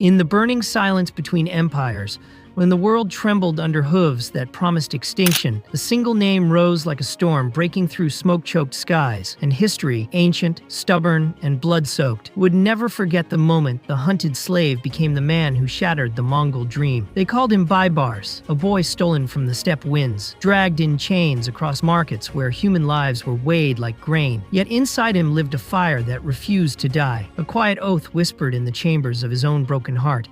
In the burning silence between empires, when the world trembled under hooves that promised extinction, a single name rose like a storm breaking through smoke-choked skies, and history, ancient, stubborn, and blood-soaked, would never forget the moment the hunted slave became the man who shattered the Mongol dream. They called him Baibars, a boy stolen from the steppe winds, dragged in chains across markets where human lives were weighed like grain. Yet inside him lived a fire that refused to die, a quiet oath whispered in the chambers of his own broken heart.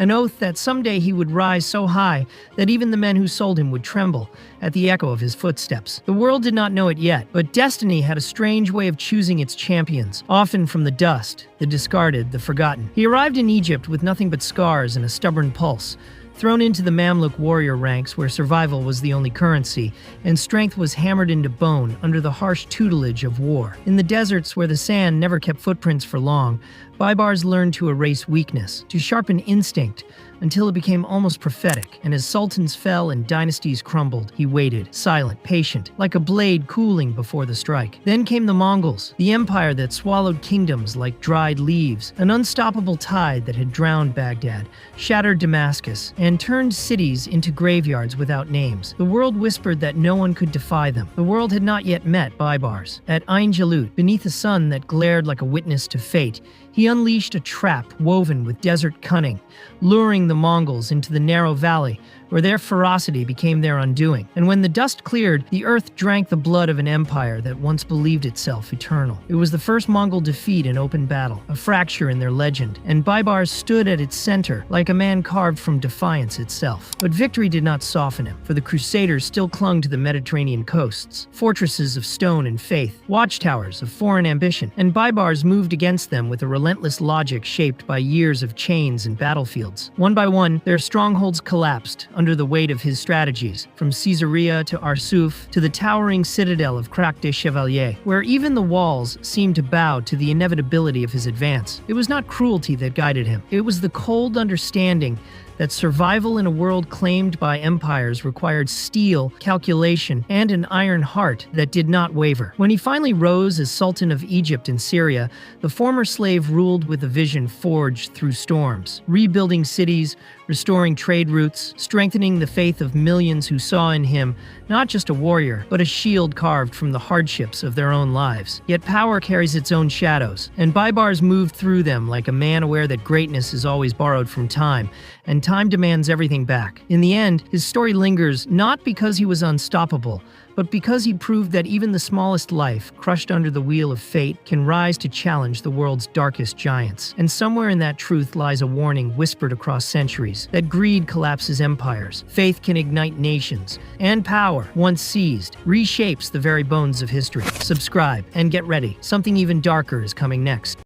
An oath that someday he would rise so high that even the men who sold him would tremble at the echo of his footsteps. The world did not know it yet, but destiny had a strange way of choosing its champions, often from the dust, the discarded, the forgotten. He arrived in Egypt with nothing but scars and a stubborn pulse, thrown into the Mamluk warrior ranks where survival was the only currency, and strength was hammered into bone under the harsh tutelage of war. In the deserts where the sand never kept footprints for long, Baibars learned to erase weakness, to sharpen instinct, until it became almost prophetic. And as sultans fell and dynasties crumbled, he waited, silent, patient, like a blade cooling before the strike. Then came the Mongols, the empire that swallowed kingdoms like dried leaves, an unstoppable tide that had drowned Baghdad, shattered Damascus, and turned cities into graveyards without names. The world whispered that no one could defy them. The world had not yet met Baibars. At Ain Jalut, beneath a sun that glared like a witness to fate, he unleashed a trap woven with desert cunning, luring the Mongols into the narrow valley where their ferocity became their undoing. And when the dust cleared, the earth drank the blood of an empire that once believed itself eternal. It was the first Mongol defeat in open battle, a fracture in their legend, and Baibars stood at its center like a man carved from defiance itself. But victory did not soften him, for the Crusaders still clung to the Mediterranean coasts, fortresses of stone and faith, watchtowers of foreign ambition, and Baibars moved against them with a relentless logic shaped by years of chains and battlefields. One by one, their strongholds collapsed under the weight of his strategies, from Caesarea to Arsuf to the towering citadel of Krak Chevaliers, where even the walls seemed to bow to the inevitability of his advance. It was not cruelty that guided him. It was the cold understanding that survival in a world claimed by empires required steel, calculation, and an iron heart that did not waver. When he finally rose as Sultan of Egypt and Syria, the former slave ruled with a vision forged through storms, rebuilding cities, restoring trade routes, strengthening the faith of millions who saw in him not just a warrior, but a shield carved from the hardships of their own lives. Yet power carries its own shadows, and Baibars moved through them like a man aware that greatness is always borrowed from time, and time demands everything back. In the end, his story lingers not because he was unstoppable, but because he proved that even the smallest life, crushed under the wheel of fate, can rise to challenge the world's darkest giants. And somewhere in that truth lies a warning whispered across centuries, that greed collapses empires, faith can ignite nations, and power, once seized, reshapes the very bones of history. Subscribe and get ready. Something even darker is coming next.